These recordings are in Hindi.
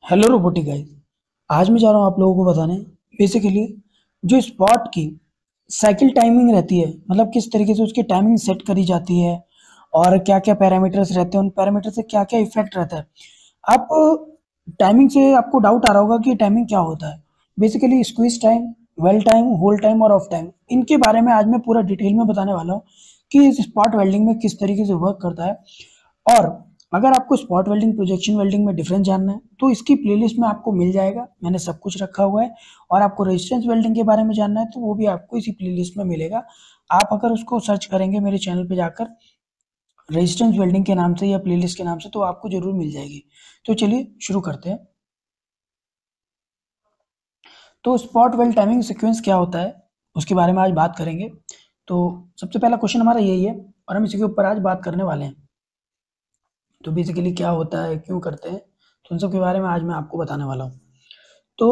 Hello robotic guys. आज मैं जा रहा हूँ आप लोगों को बताने बेसिकली जो स्पॉट की साइकिल टाइमिंग रहती है, मतलब किस तरीके से उसकी टाइमिंग सेट करी जाती है और क्या क्या पैरामीटर्स रहते हैं, उन पैरामीटर से क्या क्या इफेक्ट रहता है। आप टाइमिंग से आपको डाउट आ रहा होगा कि टाइमिंग क्या होता है। Basically squeeze time, well time, hold time और ऑफ टाइम, इनके बारे में आज मैं पूरा डिटेल में बताने वाला हूँ कि इस स्पॉट वेल्डिंग में किस तरीके से वर्क करता है। और अगर आपको स्पॉट वेल्डिंग प्रोजेक्शन वेल्डिंग में डिफरेंस जानना है तो इसकी प्लेलिस्ट में आपको मिल जाएगा, मैंने सब कुछ रखा हुआ है। और आपको रेजिस्टेंस वेल्डिंग के बारे में जानना है तो वो भी आपको इसी प्लेलिस्ट में मिलेगा। आप अगर उसको सर्च करेंगे मेरे चैनल पे जाकर रेजिस्टेंस वेल्डिंग के नाम से या प्लेलिस्ट के नाम से तो आपको जरूर मिल जाएगी। तो चलिए शुरू करते हैं। तो स्पॉट वेल्ड टाइमिंग सीक्वेंस क्या होता है उसके बारे में आज बात करेंगे। तो सबसे पहला क्वेश्चन हमारा यही है और हम इसी के ऊपर आज बात करने वाले हैं। तो बेसिकली क्या होता है, क्यों करते हैं, तो उन सब के बारे में आज मैं आपको बताने वाला हूँ। तो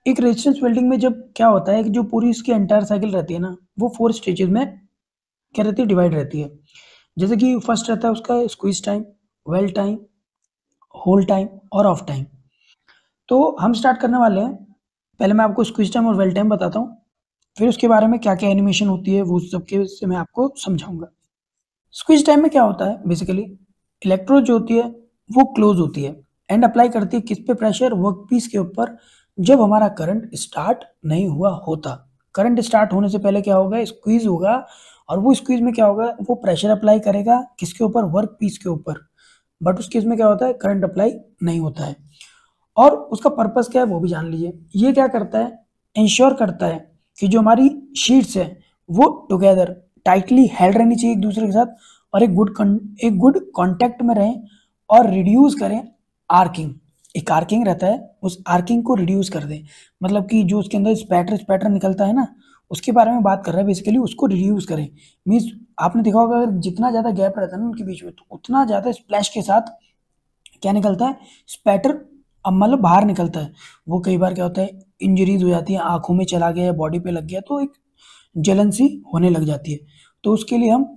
एक रेजिस्टेंस वेल्डिंग में जब क्या होता है कि जो पूरी इसकी एंटायर साइकिल रहती है ना, वो 4 स्टेजेस में क्या रहती है, डिवाइड रहती है। जैसे कि फर्स्ट रहता है उसका squeeze time, well time, hold time और ऑफ टाइम। तो हम स्टार्ट करने वाले हैं। पहले मैं आपको स्क्वीज टाइम और वेल टाइम बताता हूँ, फिर उसके बारे में क्या क्या एनिमेशन होती है वो सब के से मैं आपको समझाऊंगा। स्क्वीज टाइम में क्या होता है, बेसिकली इलेक्ट्रोड जो होती है वो क्लोज होती है एंड अप्लाई करती है किस पे, प्रेशर वर्कपीस के ऊपर, जब हमारा करंट स्टार्ट नहीं हुआ होता। करंट स्टार्ट होने से पहले क्या होगा, स्क्वीज होगा। और वो स्क्वीज में क्या होगा, वो प्रेशर अप्लाई करेगा किसके ऊपर, वर्क पीस के ऊपर। बट उस केस में क्या होता है, करंट अप्लाई नहीं होता है। और उसका पर्पस क्या है वो भी जान लीजिए। ये क्या करता है, इंश्योर करता है कि जो हमारी शीट्स है वो टुगेदर टाइटली हेल्ड रहनी चाहिए एक दूसरे के साथ और एक गुड कांटेक्ट में रहें और रिड्यूस करें आर्किंग। एक आर्किंग रहता है, उस आर्किंग को रिड्यूस कर दें। मतलब कि जो उसके अंदर स्पैटर स्पैटर निकलता है ना, उसके बारे में बात कर रहा है बेसिकली, उसको रिड्यूस करें। मीन्स आपने देखा होगा अगर जितना ज़्यादा गैप रहता है ना उनके बीच में तो उतना ज़्यादा स्प्लैश के साथ क्या निकलता है, स्पैटर, अब मतलब बाहर निकलता है। वो कई बार क्या होता है, इंजरीज हो जाती है, आंखों में चला गया, बॉडी पे लग गया तो एक जलन सी होने लग जाती है। तो उसके लिए हम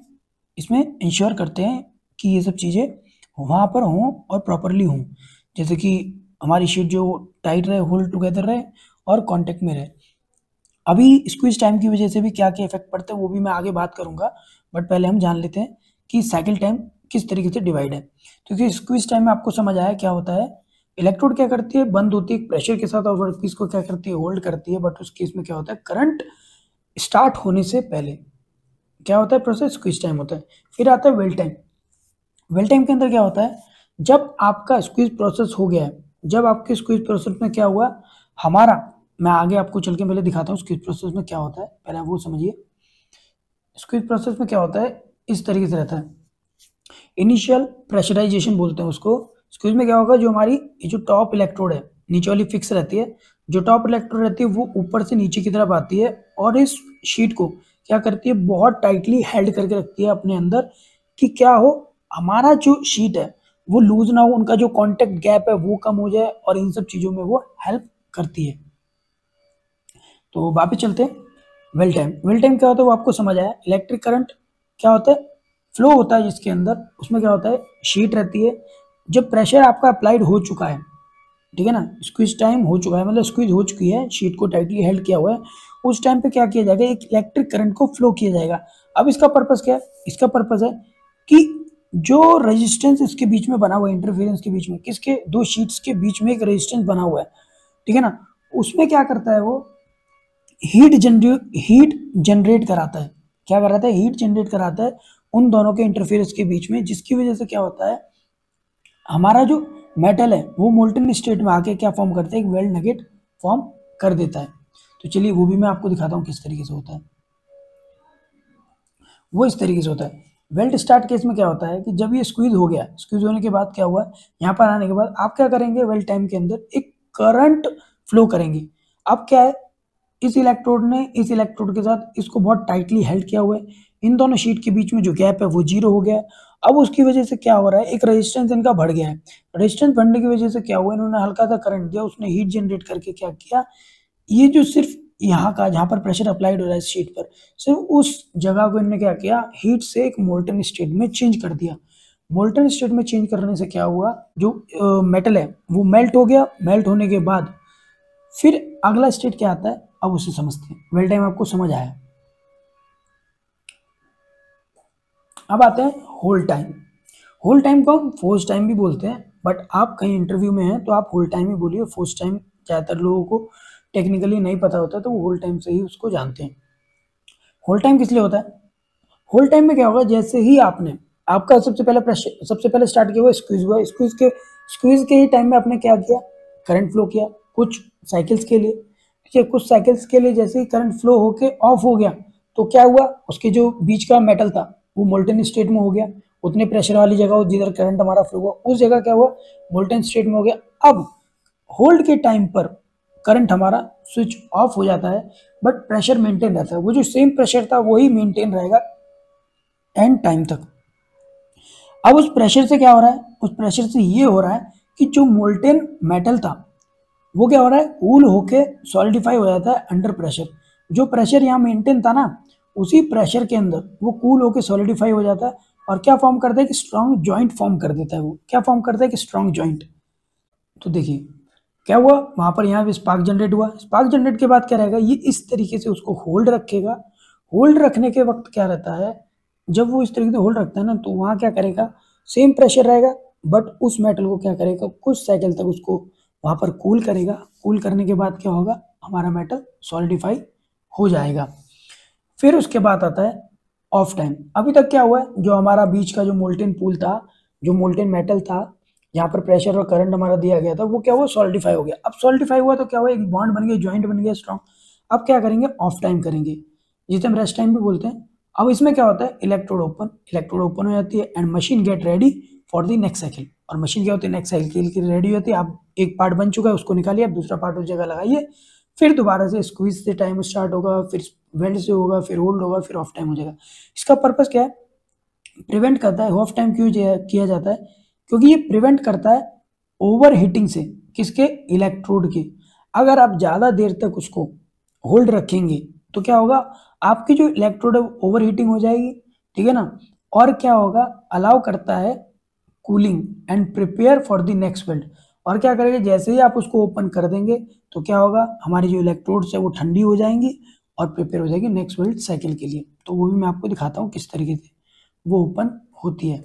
इसमें इंश्योर करते हैं कि ये सब चीज़ें वहाँ पर हों और प्रॉपरली हों। जैसे कि हमारी शीट जो टाइट रहे, होल्ड टुगेदर रहे और कांटेक्ट में रहे। अभी स्क्वीज टाइम की वजह से भी क्या क्या इफेक्ट पड़ते हैं वो भी मैं आगे बात करूंगा। बट पहले हम जान लेते हैं कि साइकिल टाइम किस तरीके से डिवाइड है। क्योंकि स्क्वीज टाइम में आपको समझ आया क्या होता है। इलेक्ट्रोड क्या करती है, बंद होती है प्रेशर के साथ और वर्कपीस को क्या करती है, होल्ड करती है। बट उस केस में क्या होता है, करंट स्टार्ट होने से पहले क्या होता है, प्रोसेस स्क्वीज टाइम होता है। फिर आता है वेल टाइम। वेल टाइम के अंदर क्या होता है, जब आपका स्क्वीज प्रोसेस हो गया है, जब आपके स्क्वीज प्रोसेस में क्या हुआ हमारा, मैं आगे आपको चल के पहले दिखाता हूँ स्क्वीज प्रोसेस में क्या होता है, पहले आप वो समझिए। स्क्वीज प्रोसेस में क्या होता है, इस तरीके से रहता है। इनिशियल प्रेशराइजेशन बोलते हैं उसको। स्क्वीज में क्या होगा, जो हमारी ये जो टॉप इलेक्ट्रोड है नीचे वाली फिक्स रहती है, जो टॉप इलेक्ट्रोड रहती है वो ऊपर से नीचे की तरफ आती है और इस शीट को क्या करती है, बहुत टाइटली हेल्ड करके रखती है अपने अंदर कि क्या हो, हमारा जो शीट है वो लूज ना हो, उनका जो कांटेक्ट गैप है वो कम हो जाए और इन सब चीज़ों में वो हेल्प करती है। तो वापस चलते हैं। वेल टाइम, वेल टाइम क्या होता है वो आपको समझ आया। इलेक्ट्रिक करंट क्या होता है, फ्लो होता है जिसके अंदर, उसमें क्या होता है, शीट रहती है। जब प्रेशर आपका अप्लाइड हो चुका है, ठीक है ना, स्क्वीज टाइम हो चुका है, मतलब स्क्वीज हो चुकी है, शीट को टाइटली हेल्ड किया हुआ है, उस टाइम पे क्या किया जाएगा, एक इलेक्ट्रिक करंट को फ्लो किया जाएगा। अब इसका पर्पस क्या है, इसका पर्पस है कि जो रेजिस्टेंस इसके बीच में बना हुआ है, इंटरफेरेंस के बीच में, किसके, दो शीट्स के बीच में एक रेजिस्टेंस बना हुआ है, ठीक है ना, उसमें क्या करता है वो, हीट जनरेट कराता है। क्या कराता है, हीट जनरेट कराता है उन दोनों के इंटरफेरेंस के बीच में, जिसकी वजह से क्या होता है, हमारा जो मेटल है वो मोल्टन स्टेट में आके क्या फॉर्म करता है, एक वेल्ड नगेट फॉर्म कर देता है। तो चलिए वो भी मैं आपको दिखाता हूँ किस तरीके से होता है। वो इस तरीके से होता है। वेल्ट स्टार्ट केस में क्या होता है कि जब ये स्क्वीज हो गया, स्क्वीज होने के बाद क्या हुआ, यहाँ पर आने के बाद आप क्या करेंगे, वेल्ट टाइम के अंदर एक करंट फ्लो करेंगे। अब क्या है, इस इलेक्ट्रोड ने इस इलेक्ट्रोड के साथ इसको बहुत टाइटली हेल्ड किया हुआ है, इन दोनों शीट के बीच में जो गैप है वो जीरो हो गया है। अब उसकी वजह से क्या हो रहा है, एक रेजिस्टेंस इनका बढ़ गया है। रेजिस्टेंस बढ़ने की वजह से क्या हुआ, इन्होंने हल्का सा करंट दिया, उसने हीट जनरेट करके क्या किया, ये जो सिर्फ यहाँ का जहाँ पर प्रेशर अप्लाइड हो रहा है इस शीट पर, सिर्फ उस जगह को इन्होंने क्या किया, हीट से एक मोल्टन स्टेट में चेंज कर दिया। मोल्टन स्टेट में चेंज करने से क्या हुआ, जो मेटल है वो मेल्ट हो गया। मेल्ट होने के बाद फिर अगला स्टेट क्या आता है, अब उसे समझते हैं। वेल टाइम आपको समझ आया। अब आते हैं होल्ड टाइम। होल्ड टाइम को हम फोर्स टाइम भी बोलते हैं, बट आप कहीं इंटरव्यू में हैं तो आप होल्ड टाइम ही बोलिए। फोर्स टाइम ज़्यादातर लोगों को टेक्निकली नहीं पता होता, तो वो होल्ड टाइम से ही उसको जानते हैं। होल्ड टाइम किस लिए होता है? होल्ड टाइम में क्या होगा, जैसे ही आपका सबसे पहले स्टार्ट किया हुआ स्क्वीज हुआ, स्क्वीज के ही टाइम में आपने क्या किया, करंट फ्लो किया कुछ साइकिल्स के लिए। ठीक है, कुछ साइकिल्स के लिए जैसे ही करंट फ्लो होके ऑफ हो गया, तो क्या हुआ, उसके जो बीच का मेटल था वो मोल्टन स्टेट में हो गया। उतने प्रेशर वाली जगह जिधर करंट हमारा फ्लो हुआ उस जगह क्या हुआ, मोल्टन स्टेट में हो गया। अब होल्ड के टाइम पर करंट हमारा स्विच ऑफ हो जाता है, बट प्रेशर मेंटेन रहता है। वो जो सेम प्रेशर था वही मेंटेन रहेगा एंड टाइम तक। अब उस प्रेशर से क्या हो रहा है, उस प्रेशर से ये हो रहा है कि जो मोल्टेन मेटल था वो क्या हो रहा है, कूल होके सॉलिडिफाई हो जाता है अंडर प्रेशर। जो प्रेशर यहाँ मेंटेन था ना, उसी प्रेशर के अंदर वो कूल होके सॉलिडिफाई हो जाता है और क्या फॉर्म करता है कि स्ट्रॉन्ग जॉइंट फॉर्म कर देता है। वो क्या फॉर्म करता है कि स्ट्रॉन्ग जॉइंट। तो देखिए क्या हुआ, वहां पर यहाँ पे स्पार्क जनरेट हुआ। स्पार्क जनरेट के बाद क्या रहेगा, ये इस तरीके से उसको होल्ड रखेगा। होल्ड रखने के वक्त क्या रहता है, जब वो इस तरीके से होल्ड रखता है ना, तो वहाँ क्या करेगा, सेम प्रेशर रहेगा, बट उस मेटल को क्या करेगा, कुछ साइकिल तक उसको वहाँ पर कूल करेगा। कूल करने के बाद क्या होगा, हमारा मेटल सॉलिडिफाई हो जाएगा। फिर उसके बाद आता है ऑफ टाइम। अभी तक क्या हुआ है, जो हमारा बीच का जो मोल्टेन पूल था, जो मोल्टेन मेटल था, यहाँ पर प्रेशर और करंट हमारा दिया गया था, वो क्या हुआ, सॉलिडिफाई हो गया। अब सॉलिडिफाई हुआ तो क्या हुआ, एक बॉन्ड बन गया, ज्वाइंट बन गया स्ट्रॉन्ग। अब क्या करेंगे, ऑफ टाइम करेंगे, जिसे हम रेस्ट टाइम भी बोलते हैं। अब इसमें क्या होता है, इलेक्ट्रोड ओपन हो जाती है and machine get ready for the next cycle. और मशीन क्या होती है, नेक्स्ट साइकिल की रेडी होती है। आप एक पार्ट बन चुका है उसको निकालिए, आप दूसरा पार्ट उस जगह लगाइए, फिर दोबारा से स्क्वीज से टाइम स्टार्ट होगा, फिर वेल्ड से होगा, फिर होल्ड होगा, फिर ऑफ टाइम हो जाएगा। इसका पर्पस क्या है, प्रिवेंट करता है। ऑफ टाइम क्यों किया जाता है, क्योंकि ये प्रिवेंट करता है ओवर हीटिंग से, किसके, इलेक्ट्रोड के। अगर आप ज़्यादा देर तक उसको होल्ड रखेंगे तो क्या होगा, आपकी जो इलेक्ट्रोड है ओवर हीटिंग हो जाएगी। ठीक है ना, और क्या होगा, अलाउ करता है cooling and prepare for the next weld. और क्या करेंगे, जैसे ही आप उसको ओपन कर देंगे तो क्या होगा, हमारी जो इलेक्ट्रोड्स है वो ठंडी हो जाएंगी और प्रिपेयर हो जाएगी नेक्स्ट वेल्ड साइकिल के लिए। तो वो भी मैं आपको दिखाता हूँ किस तरीके से वो ओपन होती है।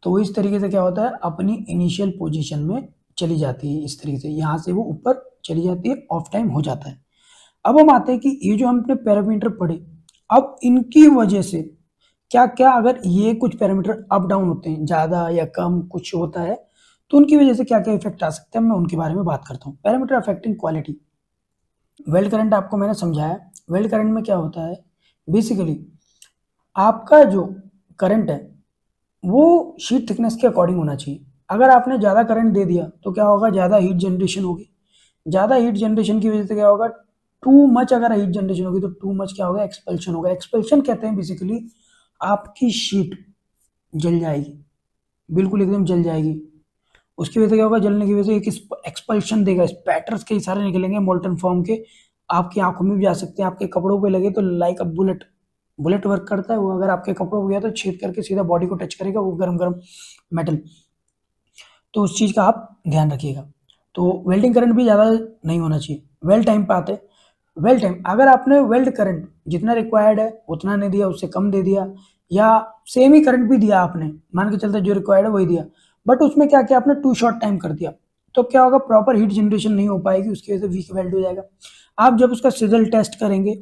तो वो इस तरीके से क्या होता है, अपनी इनिशियल पोजीशन में चली जाती है। इस तरीके से यहाँ से वो ऊपर चली जाती है, ऑफ टाइम हो जाता है। अब हम आते हैं कि ये जो हमने पैरामीटर पढ़े, अब इनकी वजह से क्या क्या, अगर ये कुछ पैरामीटर अप डाउन होते हैं, ज़्यादा या कम कुछ होता है, तो उनकी वजह से क्या क्या इफेक्ट आ सकता है, मैं उनके बारे में बात करता हूँ। Parameter affecting quality. Weld current आपको मैंने समझाया। वेल्ड करंट में क्या होता है, बेसिकली आपका जो करंट है वो शीट थिकनेस के अकॉर्डिंग होना चाहिए। अगर आपने ज़्यादा करंट दे दिया तो क्या होगा, ज़्यादा हीट जनरेशन होगी। ज़्यादा हीट जनरेशन की वजह से क्या होगा, टू मच अगर हीट जनरेशन होगी तो टू मच क्या होगा, एक्सपल्शन होगा। एक्सपल्शन कहते हैं बेसिकली आपकी शीट जल जाएगी, बिल्कुल एकदम जल जाएगी। उसकी वजह से क्या होगा, जलने की वजह से एक एक्सपल्शन देगा, स्पैटर्स के इशारे निकलेंगे मोल्टन फॉर्म के, आपकी आंखों में भी जा सकते हैं, आपके कपड़ों पे लगे तो like a bullet, bullet work करता है वो। अगर आपके कपड़ों पे गया तो छेद करके सीधा बॉडी को टच करेगा वो गरम गरम मेटल। तो उस चीज़ का आप ध्यान रखिएगा। तो वेल्डिंग करंट भी ज़्यादा नहीं होना चाहिए। वेल्ड टाइम पे आते हैं। वेल्ड टाइम, अगर आपने वेल्ड करंट जितना रिक्वायर्ड है उतना नहीं दिया, उससे कम दे दिया, या सेम ही करंट भी दिया आपने, मान के चलते जो रिक्वायर्ड है वही दिया, बट उसमें क्या किया आपने, टू शॉर्ट टाइम कर दिया, तो क्या होगा, प्रॉपर हीट जनरेशन नहीं हो पाएगी, उसकी वजह से वीक वेल्ड हो जाएगा। आप जब उसका सिजल टेस्ट करेंगे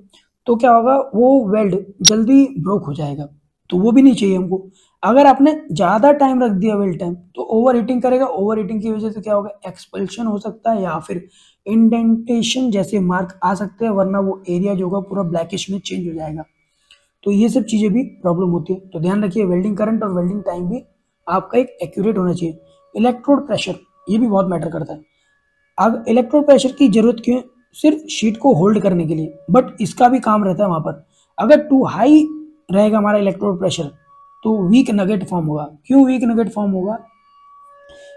तो क्या होगा, वो वेल्ड जल्दी ब्रोक हो जाएगा, तो वो भी नहीं चाहिए हमको। अगर आपने ज़्यादा टाइम रख दिया वेल्ड टाइम तो ओवर हीटिंग करेगा, ओवर हीटिंग की वजह से क्या होगा, एक्सपल्शन हो सकता है या फिर इंडेंटेशन जैसे मार्क आ सकते हैं, वरना वो एरिया जो होगा पूरा ब्लैकिश में चेंज हो जाएगा। तो ये सब चीज़ें भी प्रॉब्लम होती है। तो ध्यान रखिए, वेल्डिंग करंट और वेल्डिंग टाइम भी आपका एक एक्यूरेट होना चाहिए। इलेक्ट्रोड प्रेशर, ये भी बहुत मैटर करता है। अब इलेक्ट्रोड प्रेशर की जरूरत क्यों है, सिर्फ शीट को होल्ड करने के लिए, बट इसका भी काम रहता है वहां पर। अगर टू हाई रहेगा हमारा इलेक्ट्रोड प्रेशर तो वीक नगेट फॉर्म होगा। क्यों वीक नगेट फॉर्म होगा,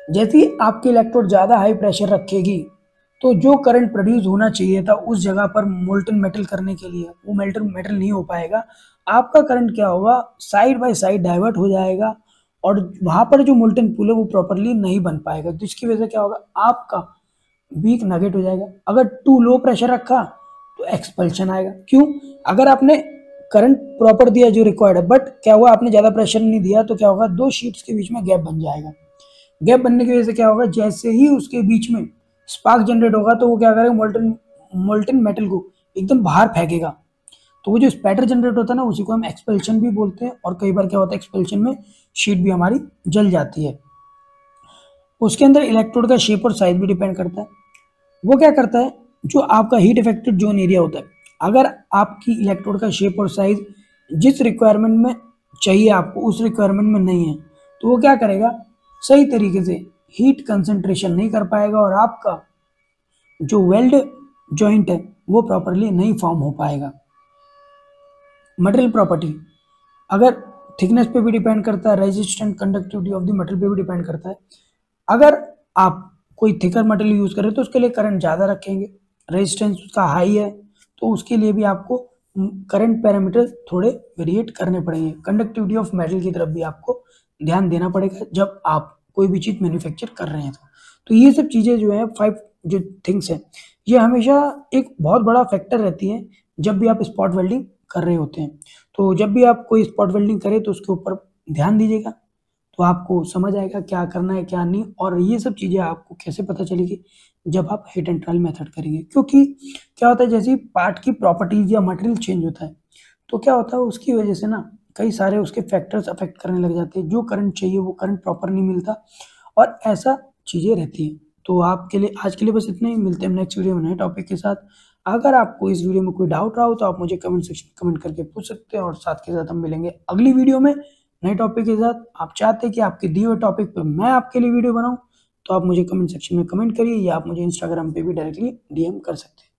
जैसे ही आपकी इलेक्ट्रोड ज़्यादा हाई प्रेशर रखेगी तो जो करंट प्रोड्यूस होना चाहिए था उस जगह पर मोल्टन मेटल करने के लिए, वो मेल्टन मेटल नहीं हो पाएगा। आपका करंट क्या होगा, साइड बाय साइड डाइवर्ट हो जाएगा और वहां पर जो मोल्टन पूल है वो प्रॉपरली नहीं बन पाएगा, जिसकी वजह से क्या होगा, आपका वीक नगेट हो जाएगा। अगर टू लो प्रेशर रखा तो एक्सपल्शन आएगा। क्यों? अगर आपने करंट प्रॉपर दिया जो रिक्वायर्ड है, बट क्या हुआ, आपने ज्यादा प्रेशर नहीं दिया, तो क्या होगा, दो शीट्स के बीच में गैप बन जाएगा। गैप बनने की वजह से क्या होगा, जैसे ही उसके बीच में स्पार्क जनरेट होगा तो वो क्या करेगा, मोल्टन मोल्टन मेटल को एकदम बाहर फेंकेगा। तो वो जो स्पैटर जनरेट होता है ना, उसी को हम एक्सपल्शन भी बोलते हैं। और कई बार क्या होता है, एक्सपल्शन में शीट भी हमारी जल जाती है। उसके अंदर इलेक्ट्रोड का शेप और साइज भी डिपेंड करता है। वो क्या करता है, जो आपका हीट इफेक्टेड जोन एरिया होता है, अगर आपकी इलेक्ट्रोड का शेप और साइज जिस रिक्वायरमेंट में चाहिए आपको उस रिक्वायरमेंट में नहीं है, तो वो क्या करेगा, सही तरीके से हीट कंसंट्रेशन नहीं कर पाएगा और आपका जो वेल्ड जॉइंट है वो प्रॉपरली नहीं फॉर्म हो पाएगा। मटेरियल प्रॉपर्टी अगर थिकनेस पे भी डिपेंड करता है, resistant conductivity of the material पे भी डिपेंड करता है। अगर आप कोई थिकर मटेरियल यूज करें तो उसके लिए करंट ज़्यादा रखेंगे, रेजिस्टेंस उसका हाई है तो उसके लिए भी आपको करंट पैरामीटर थोड़े वेरिएट करने पड़ेंगे। कंडक्टिविटी ऑफ मेटल की तरफ भी आपको ध्यान देना पड़ेगा जब आप कोई भी चीज़ मैन्युफैक्चर कर रहे हैं। तो ये सब चीज़ें जो है 5 जो थिंग्स हैं, ये हमेशा एक बहुत बड़ा फैक्टर रहती है जब भी आप स्पॉट वेल्डिंग कर रहे होते हैं। तो जब भी आप कोई स्पॉट वेल्डिंग करें तो उसके ऊपर ध्यान दीजिएगा, तो आपको समझ आएगा क्या करना है क्या नहीं। और ये सब चीज़ें आपको कैसे पता चलेगी, जब आप हिट एंड ट्रायल मेथड करेंगे। क्योंकि क्या होता है, जैसे पार्ट की प्रॉपर्टीज या मटेरियल चेंज होता है तो क्या होता है, उसकी वजह से ना कई सारे उसके फैक्टर्स अफेक्ट करने लग जाते हैं। जो करंट चाहिए वो करंट प्रॉपर नहीं मिलता और ऐसा चीज़ें रहती हैं। तो आपके लिए आज के लिए बस इतना ही, मिलते हैं नेक्स्ट वीडियो में नए टॉपिक के साथ। अगर आपको इस वीडियो में कोई डाउट रहा हो तो आप मुझे कमेंट सेक्शन में कमेंट करके पूछ सकते हैं और साथ के साथ हम मिलेंगे अगली वीडियो में नए टॉपिक के साथ। आप चाहते हैं कि आपके दिए हुए टॉपिक पर मैं आपके लिए वीडियो बनाऊं तो आप मुझे कमेंट सेक्शन में कमेंट करिए या आप मुझे इंस्टाग्राम पे भी डायरेक्टली डीएम कर सकते हैं।